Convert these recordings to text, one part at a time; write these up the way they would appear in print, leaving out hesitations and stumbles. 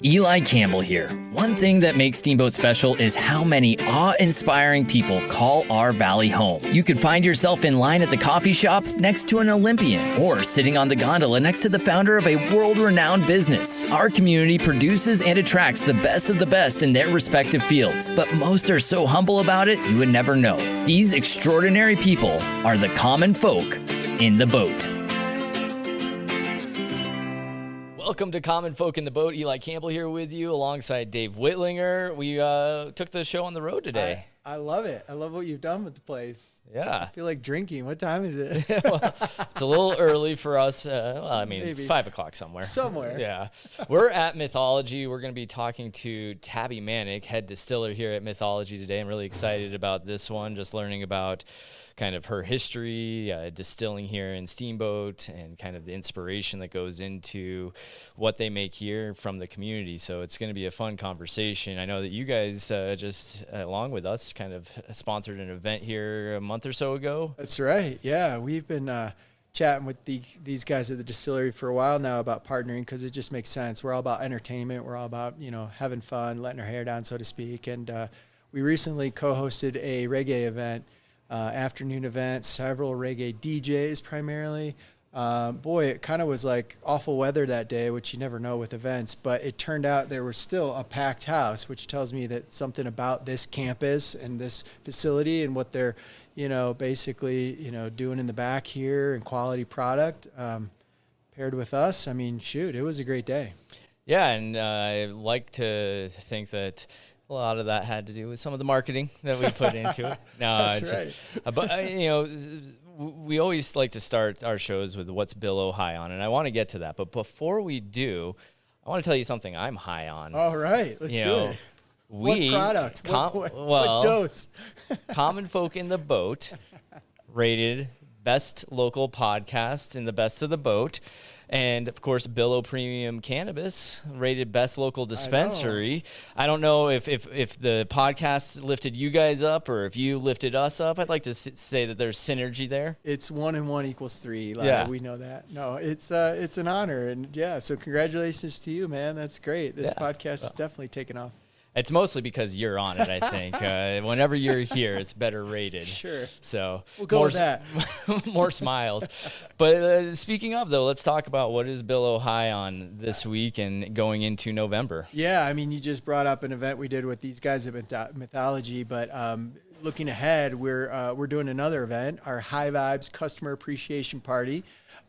Eli Campbell here. One thing that makes Steamboat special is how many awe-inspiring people call our valley home. You could find yourself in line at the coffee shop next to an Olympian, or sitting on the gondola next to the founder of a world-renowned business. Our community produces and attracts the best of the best in their respective fields, but most are so humble about it you would never know. These extraordinary people are the common folk in the boat. Welcome to Common Folk in the Boat. Eli Campbell here with you alongside Dave Whitlinger. We took the show on the road today. I love it. I love what you've done with the place. Yeah. I feel like drinking. What time is it? Well, it's a little early for us. Maybe. It's 5 o'clock somewhere. Somewhere. Yeah. We're at Mythology. We're going to be talking to Tabi Mannick, head distiller here at Mythology today. I'm really excited about this one, just learning about kind of her history, distilling here in Steamboat, and kind of the inspiration that goes into what they make here from the community. So it's going to be a fun conversation. I know that you guys just, along with us, kind of sponsored an event here a month or so ago. That's right. Yeah, we've been chatting with these guys at the distillery for a while now about partnering, because it just makes sense. We're all about entertainment. We're all about, having fun, letting our hair down, so to speak. And we recently co-hosted a reggae event, afternoon event, several reggae DJs primarily. Boy, it kind of was like awful weather that day, which you never know with events, but it turned out there was still a packed house, which tells me that something about this campus and this facility and what they're, basically, doing in the back here and quality product, paired with us. I mean, shoot, it was a great day. Yeah, and I like to think that a lot of that had to do with some of the marketing that we put into it. No, That's right. But we always like to start our shows with what's Billo high on, and I want to get to that. But before we do, I want to tell you something I'm high on. All right, let's do it. What product? What dose? Common Folk in the Boat rated best local podcast in the best of the boat. And, of course, Billo Premium Cannabis rated best local dispensary. I don't know if the podcast lifted you guys up or if you lifted us up. I'd like to say that there's synergy there. It's 1 and 1 equals 3. Yeah. We know that. No, it's an honor. And, yeah, so congratulations to you, man. That's great. This podcast is definitely taken off. It's mostly because you're on it, I think. Whenever you're here, it's better rated. Sure. So we'll go with that. More smiles. But speaking of, though, let's talk about what is Billo high on this week and going into November. Yeah, I mean, you just brought up an event we did with these guys at Mythology, but looking ahead, we're doing another event, our High Vibes Customer Appreciation Party.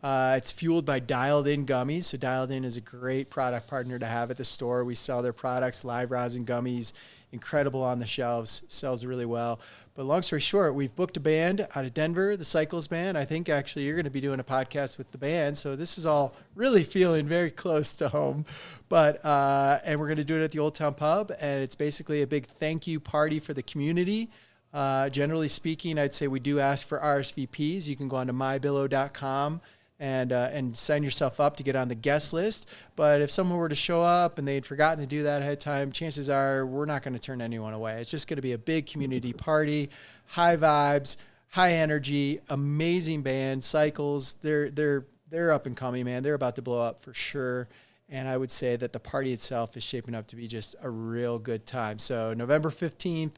It's fueled by Dialed In Gummies. So Dialed In is a great product partner to have at the store. We sell their products, live rosin gummies, incredible on the shelves, sells really well. But long story short, we've booked a band out of Denver, the Cycles band. I think actually you're going to be doing a podcast with the band. So this is all really feeling very close to home. But and we're going to do it at the Old Town Pub. And it's basically a big thank you party for the community. Generally speaking, I'd say we do ask for RSVPs. You can go on to mybillo.com and sign yourself up to get on the guest list. But if someone were to show up and they'd forgotten to do that ahead of time, chances are we're not going to turn anyone away. It's just going to be a big community party, high vibes, high energy, amazing band, Cycles. They're up and coming, man. They're about to blow up for sure. And I would say that the party itself is shaping up to be just a real good time. So November 15th,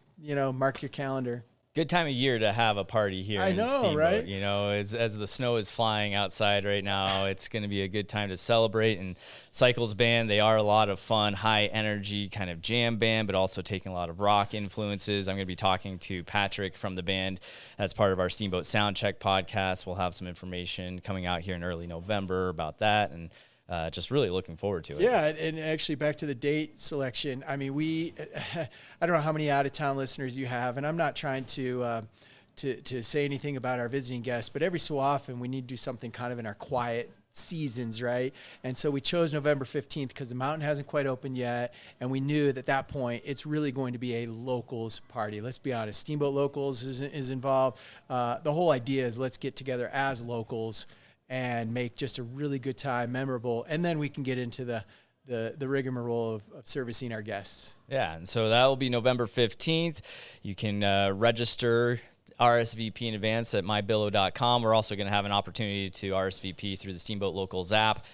mark your calendar. Good time of year to have a party here in Steamboat. Right? As the snow is flying outside right now, it's going to be a good time to celebrate. And Cycles band, they are a lot of fun, high energy kind of jam band, but also taking a lot of rock influences. I'm going to be talking to Patrick from the band as part of our Steamboat Soundcheck podcast. We'll have some information coming out here in early November about that, and just really looking forward to it. Yeah, and actually back to the date selection. I mean, I don't know how many out-of-town listeners you have, and I'm not trying to say anything about our visiting guests, but every so often we need to do something kind of in our quiet seasons, right? And so we chose November 15th because the mountain hasn't quite opened yet, and we knew that at that point it's really going to be a locals party. Let's be honest, Steamboat Locals is involved. The whole idea is let's get together as locals and make just a really good time, memorable, and then we can get into the rigmarole of servicing our guests. Yeah, and so that will be November 15th. You can register RSVP in advance at mybillo.com. We're also going to have an opportunity to RSVP through the Steamboat Locals app.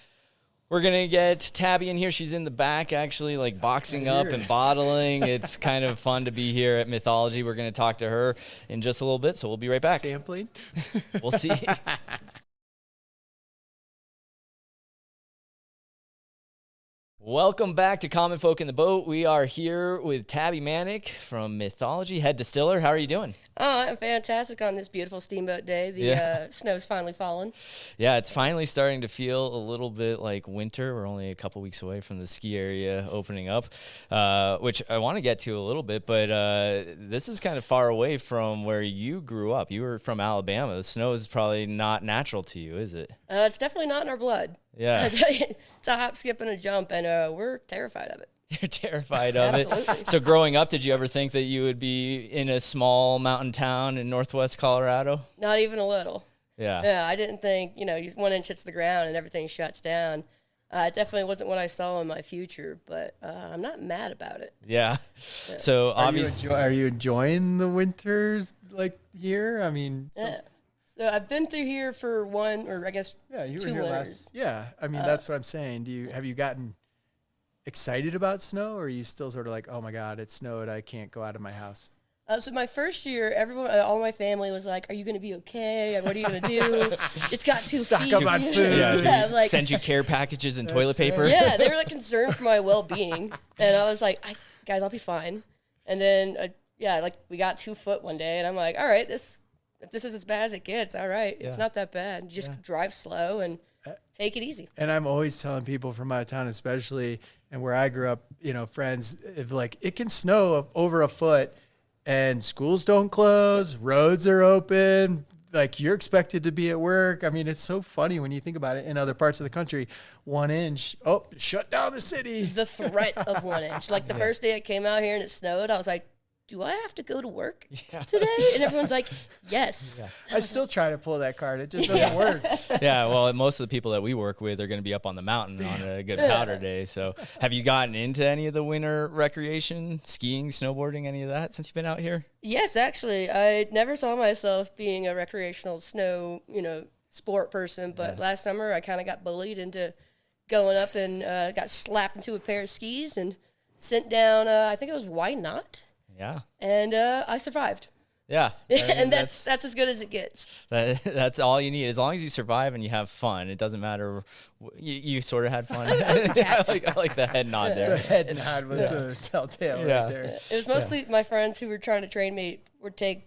We're going to get Tabi in here. She's in the back, actually, like boxing up and bottling. It's kind of fun to be here at Mythology. We're going to talk to her in just a little bit, so we'll be right back. Sampling? We'll see. Welcome back to Common Folk in the Boat. We are here with Tabi Mannick from Mythology, head distiller. How are you doing? Oh, I'm fantastic on this beautiful Steamboat day. The snow's finally fallen. Yeah, it's finally starting to feel a little bit like winter. We're only a couple weeks away from the ski area opening up, which I want to get to a little bit, but this is kind of far away from where you grew up. You were from Alabama. The snow is probably not natural to you, is it? It's definitely not in our blood. Yeah. It's a hop, skip, and a jump, and we're terrified of it. You're terrified of it. Absolutely. So growing up, did you ever think that you would be in a small mountain town in northwest Colorado? Not even a little. Yeah. Yeah, I didn't think, 1 inch hits the ground and everything shuts down. It definitely wasn't what I saw in my future, but I'm not mad about it. Yeah. So obviously, Are you enjoying the winters like here? I mean, Yeah. So I've been through here for 1 or I guess yeah, you were 2 here winters. last. Yeah, I mean that's what I'm saying. Have you gotten excited about snow, or are you still sort of like, oh my God, it snowed, I can't go out of my house? So my first year, everyone, all my family was like, "Are you going to be okay? What are you going to do? It's got 2 Stock feet." up on food. Yeah, like, send you care packages and toilet right. paper. yeah, they were like concerned for my well-being, and I was like, "Guys, I'll be fine." And then, we got 2 foot one day, and I'm like, "All right, if this is as bad as it gets, all right, it's not that bad. Just drive slow and take it easy." And I'm always telling people from my town, especially, and where I grew up, friends, if like it can snow over a foot and schools don't close, roads are open, like you're expected to be at work. I mean, it's so funny when you think about it in other parts of the country. 1 inch, shut down the city. The threat of 1 inch. Like the first day I came out here and it snowed, I was like, do I have to go to work today? And everyone's like, yes. Yeah. I still try to pull that card. It just doesn't work. Yeah, well, most of the people that we work with are going to be up on the mountain on a good powder day. So have you gotten into any of the winter recreation, skiing, snowboarding, any of that since you've been out here? Yes, actually. I never saw myself being a recreational snow, sport person. But last summer, I kind of got bullied into going up and got slapped into a pair of skis and sent down, I think it was Why Not? Yeah. And I survived. Yeah. I mean, And that's as good as it gets. That's all you need. As long as you survive and you have fun, it doesn't matter. You sort of had fun. I like the head nod there. The head nod was a telltale right there. It was mostly my friends who were trying to train me would take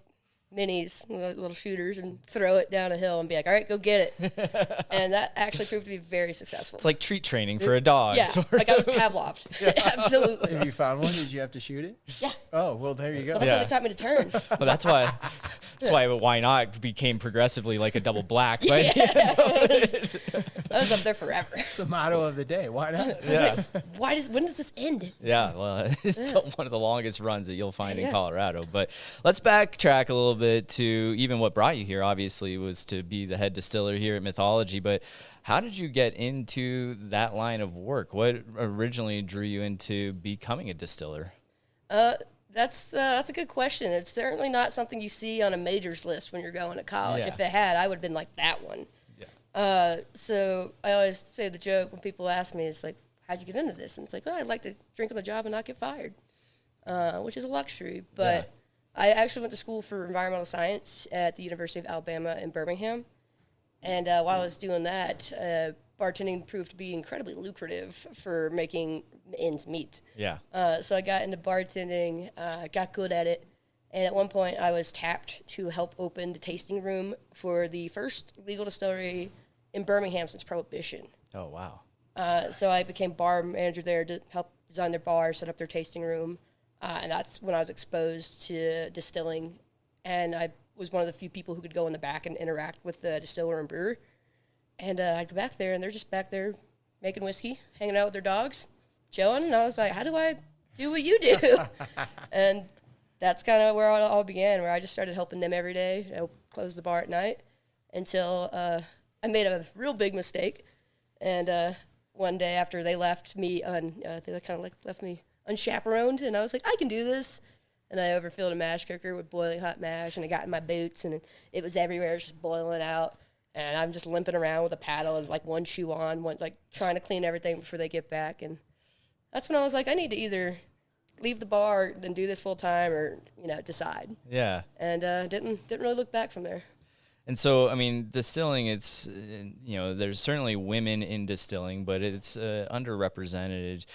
minis, little shooters, and throw it down a hill and be like, all right, go get it. And that actually proved to be very successful. It's like treat training for a dog. Yeah, like I was Pavloved. Absolutely. Have you found one? Did you have to shoot it? Yeah. Oh, well, there you go. Well, that's how they taught me to turn. Well, that's why Why Not became progressively like a double black. But I was up there forever. It's the motto of the day. Why not? yeah. When does this end? Yeah, well, it's one of the longest runs that you'll find in Colorado. But let's backtrack a little bit to even what brought you here. Obviously, was to be the head distiller here at Mythology. But how did you get into that line of work? What originally drew you into becoming a distiller? That's a good question. It's certainly not something you see on a majors list when you're going to college. Yeah. If it had, I would have been like that one. Yeah. So I always say the joke when people ask me, it's like, how'd you get into this? And it's like, well, I'd like to drink on the job and not get fired, which is a luxury. But I actually went to school for environmental science at the University of Alabama in Birmingham. And while I was doing that, bartending proved to be incredibly lucrative for making ends meet. Yeah. So I got into bartending, got good at it. And at one point, I was tapped to help open the tasting room for the first legal distillery in Birmingham since Prohibition. Oh, wow. So I became bar manager there to help design their bar, set up their tasting room. And that's when I was exposed to distilling. And I was one of the few people who could go in the back and interact with the distiller and brewer. And I'd go back there, and they're just back there making whiskey, hanging out with their dogs, chilling. And I was like, how do I do what you do? And that's kind of where it all began, where I just started helping them every day. I close the bar at night until I made a real big mistake. And one day after they left me, they kind of left me unchaperoned, and I was like, I can do this. And I overfilled a mash cooker with boiling hot mash, and it got in my boots, and it was everywhere, it was just boiling out. And I'm just limping around with a paddle and like one shoe on, one like trying to clean everything before they get back. And that's when I was like, I need to either leave the bar and do this full time, or decide. Yeah. And didn't really look back from there. And so, I mean, distilling, it's, there's certainly women in distilling, but it's underrepresented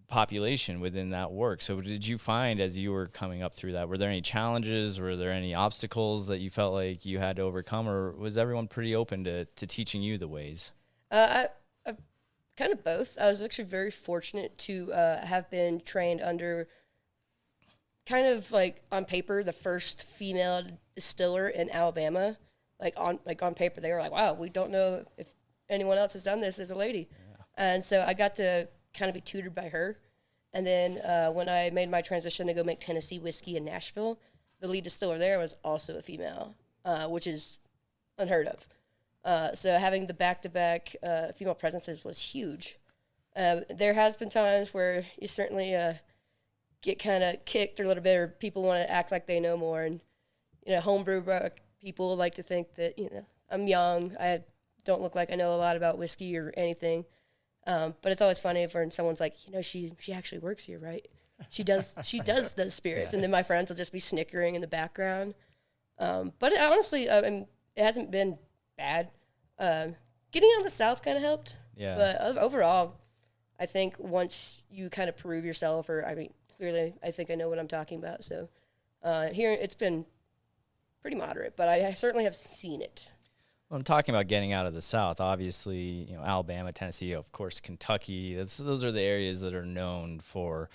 population within that work. So did you find, as you were coming up through that, were there any challenges? Were there any obstacles that you felt like you had to overcome, or was everyone pretty open to teaching you the ways? I kind of both. I was actually very fortunate to have been trained under kind of like on paper the first female distiller in Alabama. Like on paper, they were like, "Wow, we don't know if anyone else has done this as a lady," and so I got to kind of be tutored by her. And then when I made my transition to go make Tennessee whiskey in Nashville, the lead distiller there was also a female, which is unheard of. So having the back-to-back female presences was huge. There has been times where you certainly get kind of kicked a little bit, or people want to act like they know more. And, homebrew people like to think that, I'm young. I don't look like I know a lot about whiskey or anything. But it's always funny when someone's like, she actually works here, right? She does the spirits. Yeah. And then my friends will just be snickering in the background. But honestly, it hasn't been bad. Getting out of the South kind of helped. Yeah. But overall, I think once you kind of prove yourself, clearly I think I know what I'm talking about. So here it's been pretty moderate, but I certainly have seen it. Well, I'm talking about getting out of the South. Obviously, Alabama, Tennessee, of course, Kentucky. Those are the areas that are known for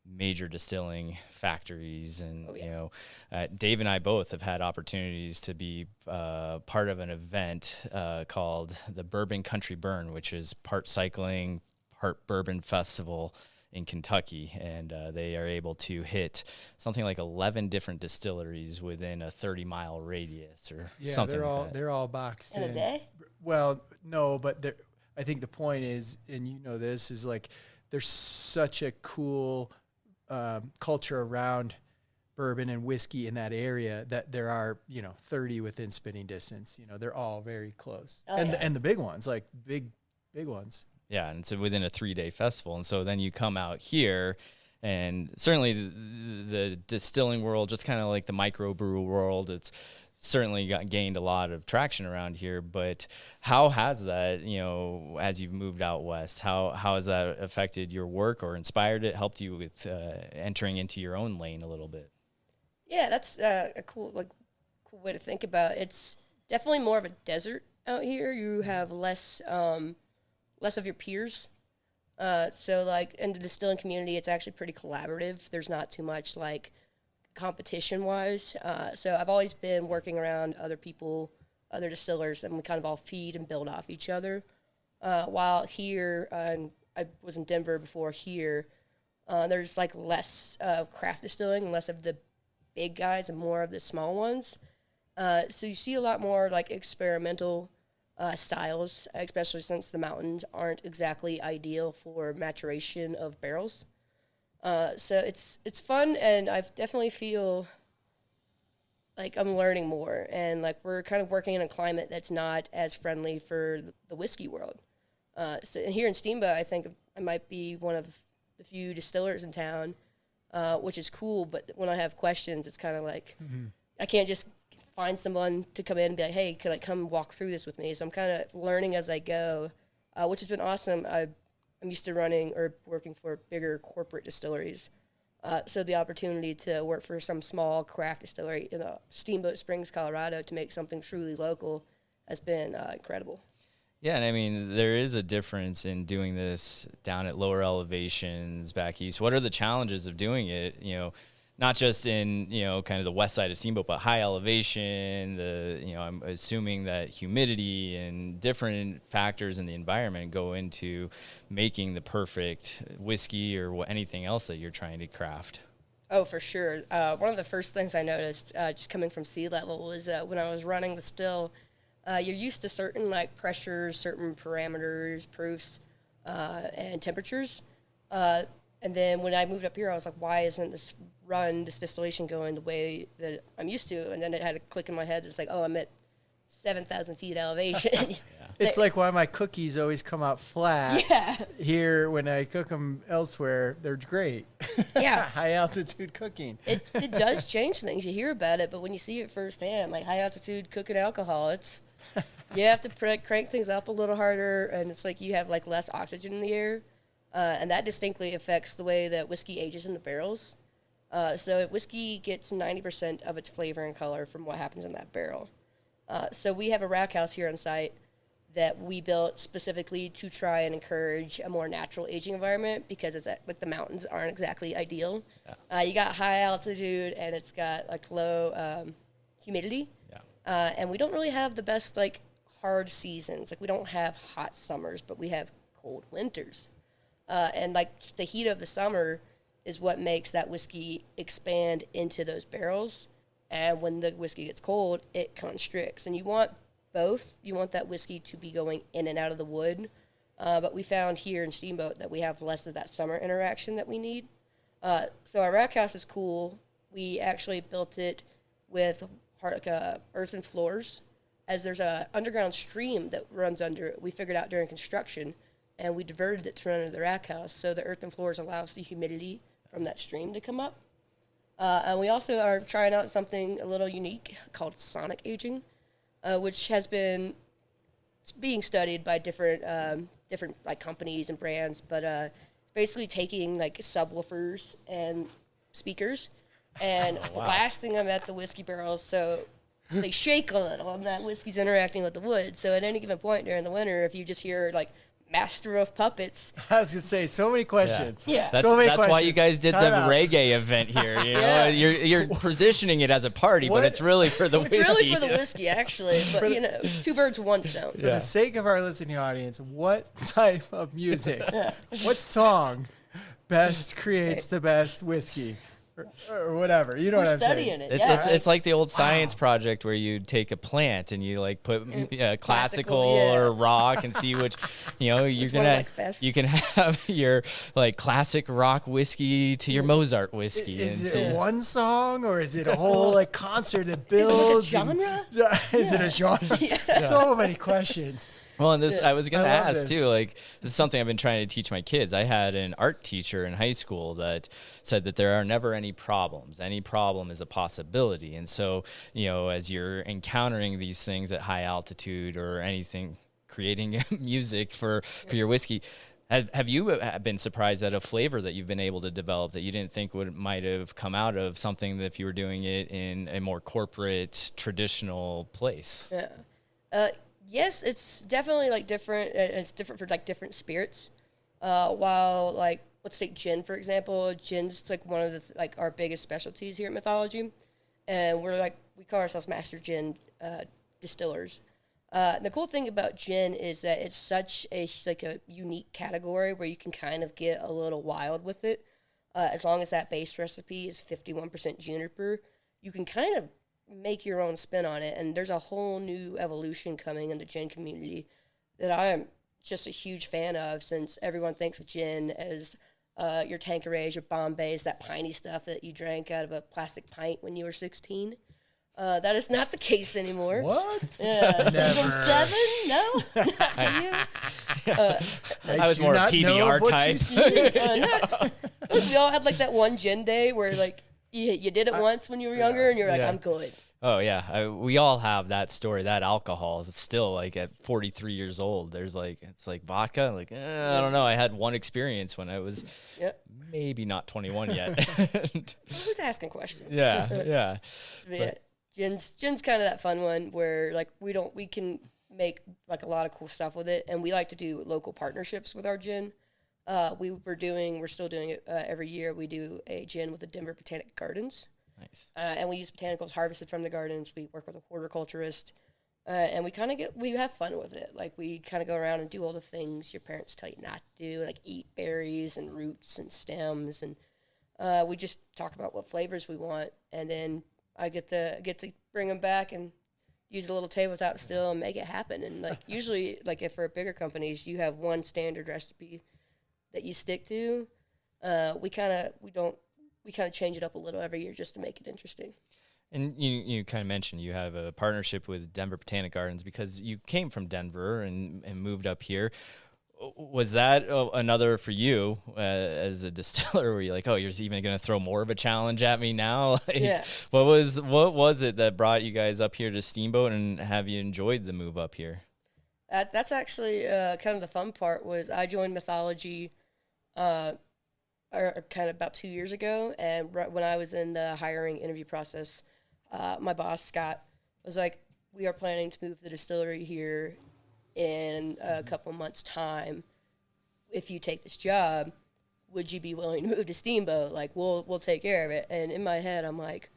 major distilling factories. And, Dave and I both have had opportunities to be part of an event called the Bourbon Country Burn, which is part cycling, part bourbon festival in Kentucky, and they are able to hit something like 11 different distilleries within a 30-mile radius or something. Yeah, they're all boxed in. In a day? Well, no, but I think the point is, and this is like, there's such a cool culture around bourbon and whiskey in that area that there are 30 within spitting distance. They're all very close, and the big ones, like big ones. Yeah, and so within a 3-day festival. And so then you come out here, and certainly the distilling world, just kind of like the microbrew world, it's certainly gained a lot of traction around here. But how has that, as you've moved out west, how has that affected your work or inspired it, helped you with entering into your own lane a little bit? Yeah, that's a cool way to think about it. It's definitely more of a desert out here. You have less of your peers. So like in the distilling community, it's actually pretty collaborative. There's not too much like competition wise. So I've always been working around other people, other distillers, and we kind of all feed and build off each other. While here, and I was in Denver before here, there's like less craft distilling and less of the big guys and more of the small ones. So you see a lot more like experimental styles, especially since the mountains aren't exactly ideal for maturation of barrels. So it's fun, and I definitely feel like I'm learning more, and like we're kind of working in a climate that's not as friendly for the whiskey world. So here in Steamboat, I think I might be one of the few distillers in town, which is cool, but when I have questions, it's kind of like I can't just find someone to come in and be like, hey, could I come walk through this with me? So I'm kind of learning as I go, which has been awesome. I'm used to running or working for bigger corporate distilleries. So the opportunity to work for some small craft distillery in Steamboat Springs, Colorado, to make something truly local has been incredible. Yeah, and I mean, there is a difference in doing this down at lower elevations back east. What are the challenges of doing it, not just in, kind of the west side of Steamboat, but high elevation, I'm assuming that humidity and different factors in the environment go into making the perfect whiskey or anything else that you're trying to craft. Oh, for sure. One of the first things I noticed just coming from sea level was that when I was running the still, you're used to certain like pressures, certain parameters, proofs, and temperatures. And then when I moved up here, I was like, why isn't this distillation going the way that I'm used to? And then it had a click in my head. It's like, oh, I'm at 7,000 feet elevation. It's like why my cookies always come out flat. Yeah. Here, when I cook them elsewhere, they're great. Yeah. High altitude cooking. It does change things. You hear about it, but when you see it firsthand, like high altitude cooking alcohol, you have to crank things up a little harder, and it's like you have like less oxygen in the air, and that distinctly affects the way that whiskey ages in the barrels. So whiskey gets 90% of its flavor and color from what happens in that barrel. So we have a rack house here on site that we built specifically to try and encourage a more natural aging environment, because it's like the mountains aren't exactly ideal. Yeah. You got high altitude and it's got like low humidity. Yeah. And we don't really have the best like hard seasons. Like we don't have hot summers, but we have cold winters. And like the heat of the summer is what makes that whiskey expand into those barrels. And when the whiskey gets cold, it constricts. And you want both. You want that whiskey to be going in and out of the wood. But we found here in Steamboat that we have less of that summer interaction that we need. So our rack house is cool. We actually built it with earthen floors, as there's a underground stream that runs under it. We figured out during construction, and we diverted it to run under the rack house. So the earthen floors allows the humidity from that stream to come up. And we also are trying out something a little unique called sonic aging, which has been being studied by different like companies and brands. But it's basically taking like subwoofers and speakers and blasting them at the whiskey barrels so they shake a little and that whiskey's interacting with the wood. So at any given point during the winter, if you just hear like Master of Puppets. I was gonna say so many questions. Yeah. That's why you guys did the reggae event here. You know, you're positioning it as a party, but it's really for the whiskey. It's really for the whiskey, actually. But you know, two birds, one stone. For the sake of our listening audience, what type of music, what song, best creates the best whiskey? Or whatever, you know what I'm saying? Studying it. It's like the old science project where you take a plant and you like put classical or rock and see which, you know, you can have your like classic rock whiskey to your Mozart whiskey. Is it one song or is it a whole like concert that builds? Is it like a genre? Is it a genre? So many questions. Well, and this, I was going to ask too, like, this is something I've been trying to teach my kids. I had an art teacher in high school that said that there are never any problems. Any problem is a possibility. And so, you know, as you're encountering these things at high altitude or anything, creating music for your whiskey, have you been surprised at a flavor that you've been able to develop that you didn't think might have come out of something that if you were doing it in a more corporate, traditional place? Yeah. Yes, it's definitely like different. It's different for like different spirits. While like let's take gin for example. Gin's like one of the like our biggest specialties here at Mythology, and we call ourselves master gin distillers. The cool thing about gin is that it's such a unique category where you can kind of get a little wild with it. As long as that base recipe is 51% juniper, you can kind of make your own spin on it, and there's a whole new evolution coming in the gin community that I am just a huge fan of, since everyone thinks of gin as your Tanqueray, your Bombays, that piney stuff that you drank out of a plastic pint when you were 16. That is not the case anymore. What? Yeah, Never. 7? No, not for you. I was more PBR type. We all had like that one gin day where like you did it once when you were younger, and you're like, I'm good. Oh, yeah. We all have that story, that alcohol. It's still like at 43 years old. It's like vodka. Like, I don't know. I had one experience when I was maybe not 21 yet. Who's asking questions? Yeah. Gin's kind of that fun one where like we can make like a lot of cool stuff with it, and we like to do local partnerships with our gin. We're still doing it every year. We do a gin with the Denver Botanical Gardens. Nice. And we use botanicals harvested from the gardens. We work with a horticulturist, and we have fun with it. Like we kind of go around and do all the things your parents tell you not to do, like eat berries and roots and stems, and we just talk about what flavors we want, and then I get to bring them back and use a little tabletop still and make it happen. And like usually, like if for bigger companies, you have one standard recipe that you stick to. We kind of change it up a little every year just to make it interesting. And you kind of mentioned you have a partnership with Denver Botanical Gardens because you came from Denver and moved up here. Was that another for you as a distiller? Where you're like, oh, you're even going to throw more of a challenge at me now? Like, Yeah. What was it that brought you guys up here to Steamboat, and have you enjoyed the move up here? That's actually kind of the fun part. Was I joined Mythology kind of about 2 years ago, and right when I was in the hiring interview process, my boss Scott was like, "We are planning to move the distillery here in a couple months' time. If you take this job, would you be willing to move to Steamboat? Like, we'll take care of it." And in my head, I'm like,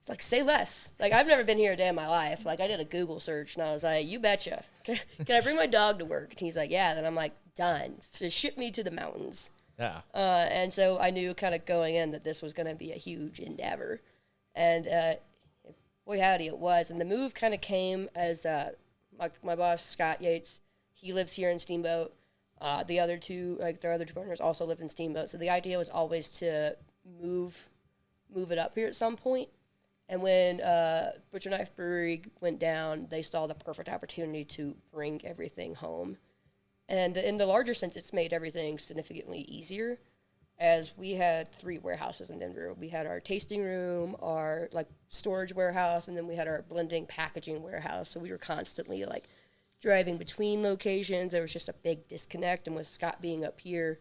it's like, say less. Like, I've never been here a day in my life. Like, I did a Google search, and I was like, you betcha. Can I bring my dog to work? And he's like, yeah. Then I'm like, done. So ship me to the mountains. Yeah. And so I knew kind of going in that this was going to be a huge endeavor. And boy, howdy, it was. And the move kind of came as my boss, Scott Yates, he lives here in Steamboat. The other two, like their other two partners, also lived in Steamboat. So the idea was always to move it up here at some point. And when Butcher Knife Brewery went down, they saw the perfect opportunity to bring everything home. And in the larger sense, it's made everything significantly easier, as we had 3 warehouses in Denver. We had our tasting room, our like storage warehouse, and then we had our blending packaging warehouse. So we were constantly like driving between locations. There was just a big disconnect, and with Scott being up here,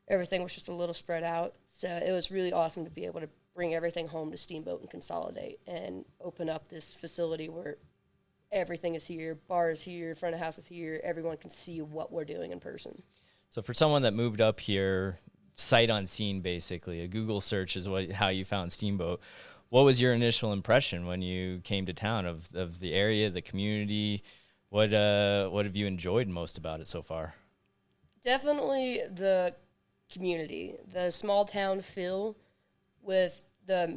everything was just a little spread out. So it was really awesome to be able to bring everything home to Steamboat and consolidate and open up this facility where everything is here, bar is here, front of house is here, everyone can see what we're doing in person. So for someone that moved up here, sight unseen, basically, a Google search is how you found Steamboat. What was your initial impression when you came to town of the area, the community? What have you enjoyed most about it so far? Definitely the community, the small town feel with the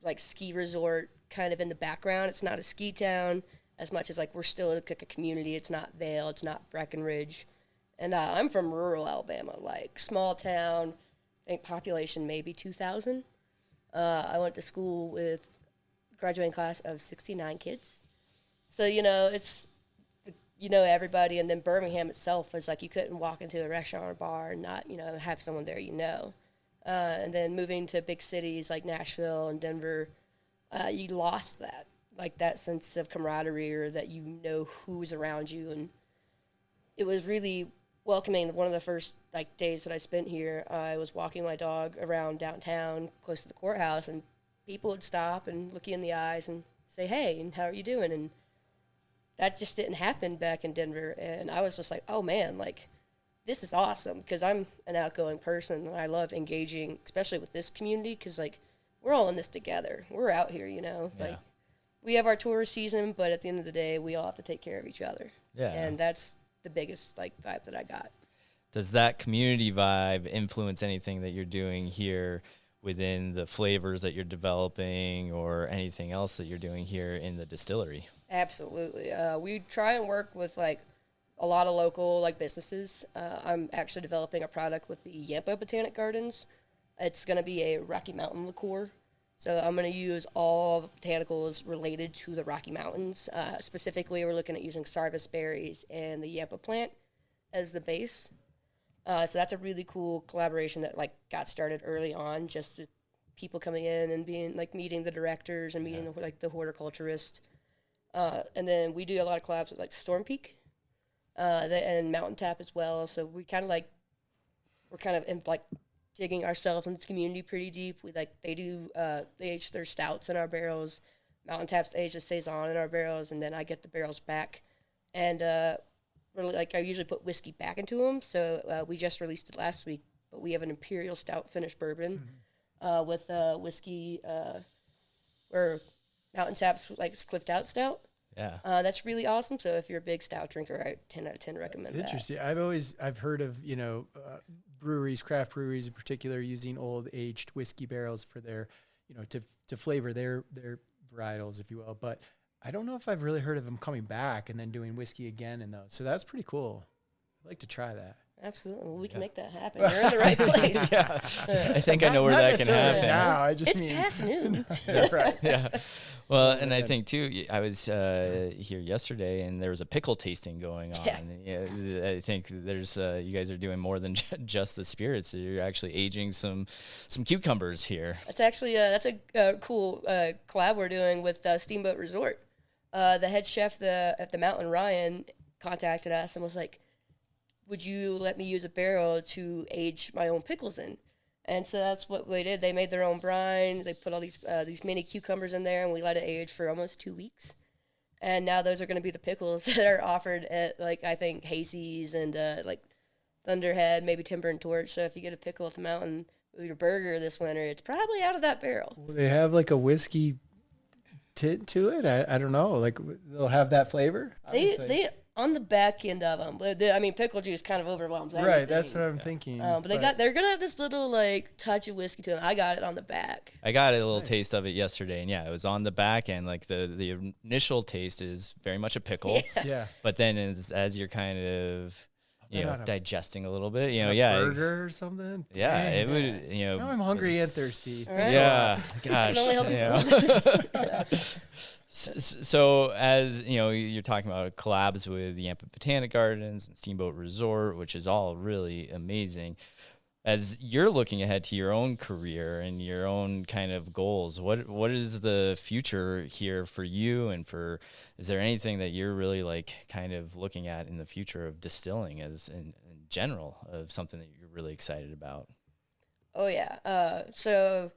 like ski resort kind of in the background. It's not a ski town as much as like we're still like a community. It's not Vail, it's not Breckenridge. And I'm from rural Alabama, like small town, I think population maybe 2,000. I went to school with graduating class of 69 kids. So, it's, everybody. And then Birmingham itself was like you couldn't walk into a restaurant or bar and not, have someone there, And then moving to big cities like Nashville and Denver, you lost that. Like that sense of camaraderie, or that who's around you. And it was really welcoming. One of the first days that I spent here, I was walking my dog around downtown close to the courthouse, and people would stop and look you in the eyes and say, hey, and how are you doing? And that just didn't happen back in Denver. And I was just like, oh man, this is awesome, because I'm an outgoing person and I love engaging, especially with this community, because we're all in this together. We're out here, Yeah. We have our tourist season, but at the end of the day, we all have to take care of each other. Yeah. And that's the biggest vibe that I got. Does that community vibe influence anything that you're doing here within the flavors that you're developing, or anything else that you're doing here in the distillery? Absolutely. We try and work with a lot of local businesses. I'm actually developing a product with the Denver Botanical Gardens. It's going to be a Rocky Mountain liqueur. So I'm going to use all the botanicals related to the Rocky Mountains. Specifically, we're looking at using sarvis berries and the yampa plant as the base. So that's a really cool collaboration that got started early on, just with people coming in and being meeting the directors and meeting the horticulturist. And then we do a lot of collabs with Storm Peak and Mountain Tap as well. So we're kind of in digging ourselves into the community pretty deep. We they age their stouts in our barrels. Mountain Tap's age a saison in our barrels, and then I get the barrels back. And really, I usually put whiskey back into them. So we just released it last week, but we have an Imperial Stout finished bourbon with whiskey or Mountain Tap's cliffed out stout. Yeah. That's really awesome. So if you're a big stout drinker, I 10 out of 10 recommend that. Interesting. I've heard of, breweries, craft breweries in particular, using old aged whiskey barrels for their, to flavor their varietals, if you will. But I don't know if I've really heard of them coming back and then doing whiskey again in those. So that's pretty cool. I'd like to try that. Absolutely. Well, we can make that happen. You're in the right place. Yeah, I think I know where that can happen. Now, I just It's mean past noon. right. Yeah. Well, and I think too, I was here yesterday, and there was a pickle tasting going on. Yeah. I think there's you guys are doing more than just the spirits. You're actually aging some cucumbers here. That's actually that's a cool collab we're doing with Steamboat Resort. The head chef at the Mountain, Ryan, contacted us and was like, "Would you let me use a barrel to age my own pickles in?" And so that's what they did. They made their own brine. They put all these mini cucumbers in there, and we let it age for almost 2 weeks. And now those are going to be the pickles that are offered at, like, I think Hasey's and like Thunderhead, maybe Timber and Torch. So if you get a pickle at the Mountain with your burger this winter, it's probably out of that barrel. Will they have like a whiskey tint to it? I don't know. Like they'll have that flavor. They on the back end of them. I mean, pickle juice kind of overwhelms everything. Right, that's what I'm thinking. But they're gonna have this little like touch of whiskey to them. I got it on the back. I got a little taste of it yesterday, and yeah, it was on the back end. Like the initial taste is very much a pickle. Yeah. But then as you're kind of digesting a a little bit, burger or something. Yeah, Dang, it would, Now I'm hungry and thirsty. All right. Yeah, I gosh. can only help you. So as you're talking about collabs with the Denver Botanical Gardens and Steamboat Resort, which is all really amazing. As you're looking ahead to your own career and your own kind of goals, what is the future here for you? And is there anything that you're really like kind of looking at in the future of distilling as in general, of something that you're really excited about? Oh yeah. So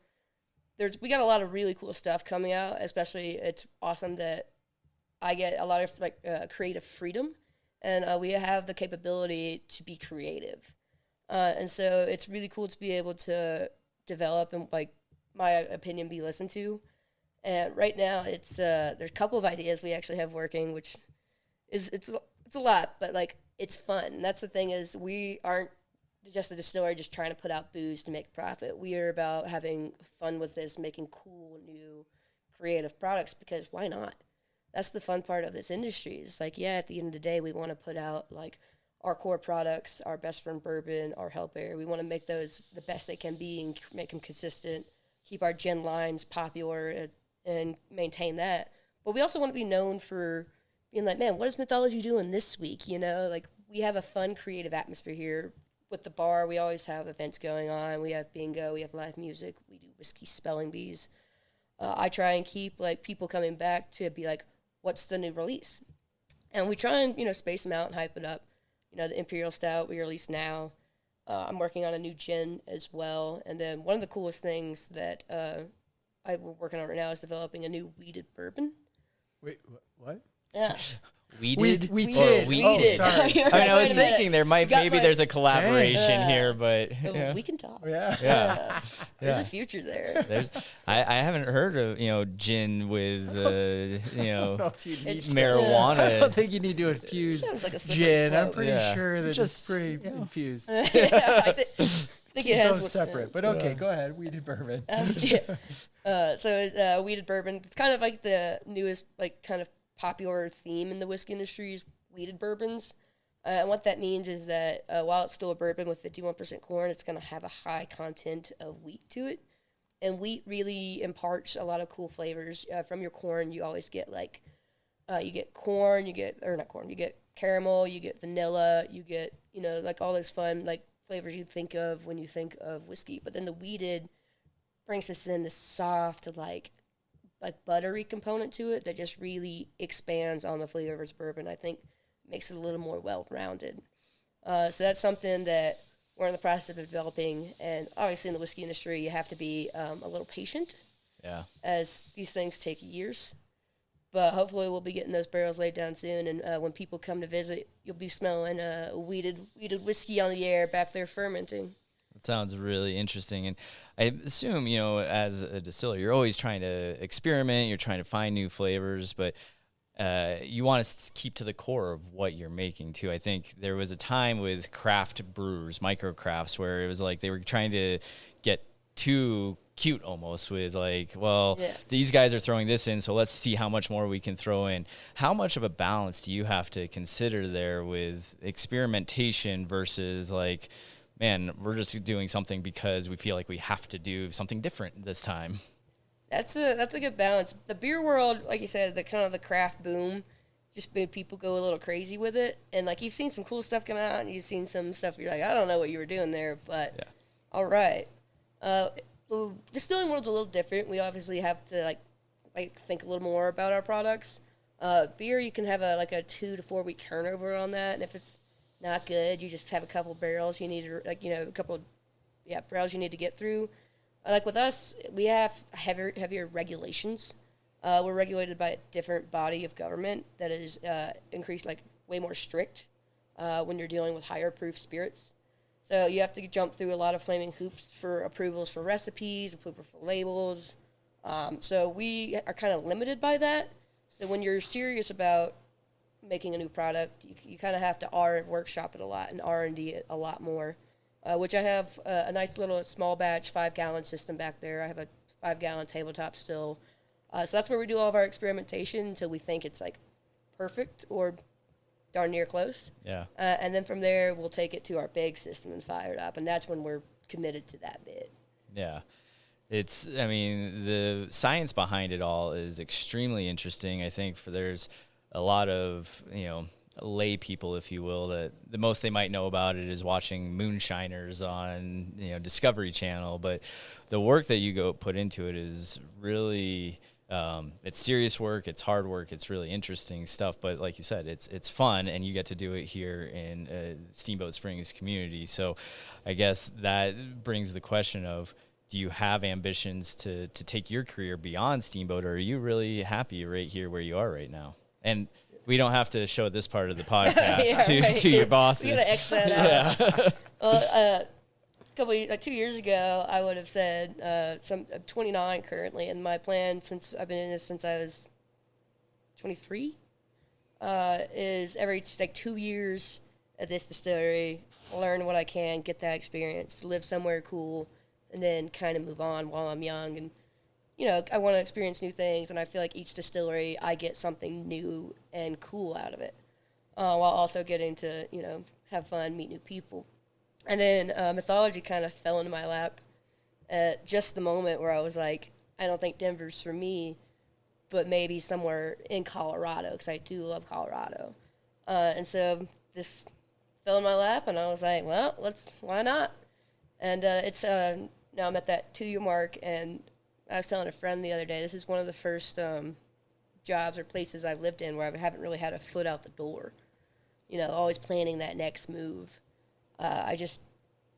we got a lot of really cool stuff coming out. Especially, it's awesome that I get a lot of creative freedom, and we have the capability to be creative. And so it's really cool to be able to develop and, like, my opinion be listened to. And right now, there's a couple of ideas we actually have working, which it's a lot, but like it's fun. And that's the thing, is we aren't just a distillery just trying to put out booze to make profit. We are about having fun with this, making cool, new, creative products, because why not? That's the fun part of this industry. It's like, yeah, at the end of the day, we want to put out like our core products, our best friend bourbon, our Hell Bear. We want to make those the best they can be and make them consistent, keep our gin lines popular, and maintain that. But we also want to be known for being like, man, what is Mythology doing this week? Like, we have a fun, creative atmosphere here. With the bar, we always have events going on. We have bingo, we have live music, we do whiskey spelling bees. I try and keep like people coming back to be like, what's the new release? And we try and, space them out and hype it up. The Imperial Stout we release now. I'm working on a new gin as well. And then one of the coolest things that we're working on right now is developing a new weeded bourbon. Wait, what? Yeah. We did. Oh, sorry. I was thinking maybe there's a collaboration here, but we can talk. Yeah. There's a future there. I haven't heard of gin with marijuana. I don't think you need to infuse like gin. I'm pretty sure that it's pretty infused. I think it has separate. But okay, go ahead. Weeded bourbon. So it's weeded bourbon. It's kind of like the newest, like, kind of popular theme in the whiskey industry is weeded bourbons. And what that means is that while it's still a bourbon with 51% corn, it's going to have a high content of wheat to it. And wheat really imparts a lot of cool flavors. From your corn, you always get you get corn, you get caramel, you get vanilla, you get, like all those fun, like, flavors you think of when you think of whiskey. But then the weeded brings us in this soft, like buttery component to it that just really expands on the flavors of bourbon. I think makes it a little more well-rounded. So that's something that we're in the process of developing. And obviously in the whiskey industry, you have to be a little patient. Yeah. As these things take years. But hopefully we'll be getting those barrels laid down soon. And when people come to visit, you'll be smelling weeded whiskey on the air back there fermenting. That sounds really interesting. And I assume, as a distiller, you're always trying to experiment. You're trying to find new flavors, but you want to keep to the core of what you're making, too. I think there was a time with craft brewers, micro crafts, where it was like they were trying to get too cute almost with like, well, these guys are throwing this in, so let's see how much more we can throw in. How much of a balance do you have to consider there with experimentation versus like, man, we're just doing something because we feel like we have to do something different this time? That's a good balance. The beer world, like you said, the kind of the craft boom just made people go a little crazy with it. And like you've seen some cool stuff come out and you've seen some stuff you're like, I don't know what you were doing there, but all right. The distilling world's a little different. We obviously have to like think a little more about our products. Beer, you can have a 2 to 4 week turnover on that, and if it's not good, you just have a couple barrels you need to barrels you need to get through. Like with us, we have heavier regulations. We're regulated by a different body of government that is increased, like way more strict when you're dealing with higher proof spirits. So you have to jump through a lot of flaming hoops for approvals for recipes, approval for labels. So we are kind of limited by that. So when you're serious about making a new product, you kind of have to workshop it a lot and R&D it a lot more, which I have a nice little small batch 5-gallon system back there. I have a 5-gallon tabletop still. So that's where we do all of our experimentation until we think it's like perfect or darn near close. Yeah. And then from there, we'll take it to our big system and fire it up. And that's when we're committed to that bit. Yeah. The science behind it all is extremely interesting. I think there's a lot of, lay people, if you will, that the most they might know about it is watching moonshiners on, Discovery Channel. But the work that you put into it is really, it's serious work, it's hard work, it's really interesting stuff. But like you said, it's fun, and you get to do it here in Steamboat Springs community. So I guess that brings the question of, do you have ambitions to take your career beyond Steamboat, or are you really happy right here where you are right now? And we don't have to show this part of the podcast to your bosses. We're going to X that out. Well, 2 years ago, I would have said I'm 29 currently, and my plan, since I've been in this since I was 23, is every 2 years at this distillery, learn what I can, get that experience, live somewhere cool, and then kind of move on while I'm young. And, I want to experience new things, and I feel like each distillery, I get something new and cool out of it, while also getting to, have fun, meet new people. And then Mythology kind of fell into my lap at just the moment where I was like, I don't think Denver's for me, but maybe somewhere in Colorado, because I do love Colorado. And so this fell in my lap, and I was like, well, why not? And now I'm at that 2-year mark, and I was telling a friend the other day, this is one of the first jobs or places I've lived in where I haven't really had a foot out the door, always planning that next move. I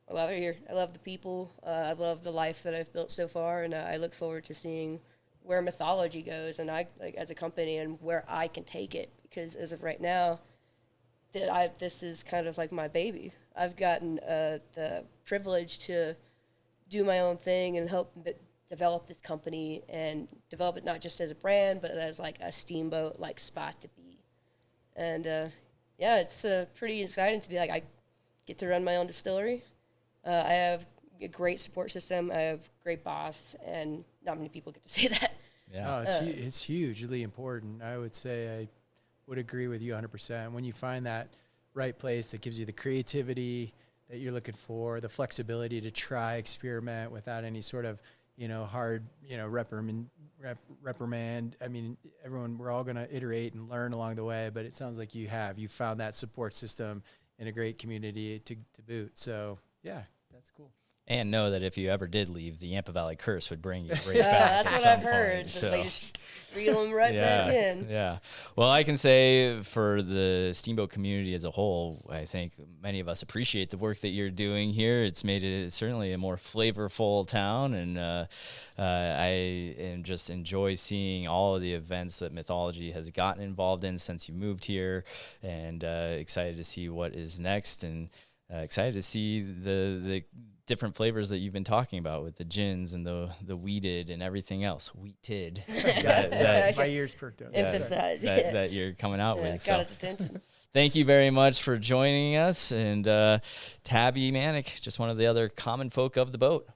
love it here. I love the people. I love the life that I've built so far, and I look forward to seeing where Mythology goes, and as a company, and where I can take it. Because as of right now, this is kind of like my baby. I've gotten the privilege to do my own thing and help develop this company and develop it not just as a brand, but as like a Steamboat like spot to be. And it's pretty exciting to be like, I get to run my own distillery. I have a great support system. I have a great boss, and not many people get to say that. Yeah, it's hugely important. I would say I would agree with you 100%. When you find that right place that gives you the creativity that you're looking for, the flexibility to try, experiment without any sort of, hard, reprimand. I mean, we're all going to iterate and learn along the way, but it sounds like you found that support system in a great community to boot. So yeah, that's cool. And know that if you ever did leave, the Yampa Valley curse would bring you right back. That's what I've heard. So. They just reel them right back in. Yeah. Well, I can say for the Steamboat community as a whole, I think many of us appreciate the work that you're doing here. It's made it certainly a more flavorful town, and I just enjoy seeing all of the events that Mythology has gotten involved in since you moved here, and excited to see what is next, and excited to see the different flavors that you've been talking about with the gins and the wheated and everything else. Wheated. My ears perked up. Emphasize. That you're coming out with. Got its attention. Thank you very much for joining us. And Tabi Mannick, just one of the other common folk of the boat.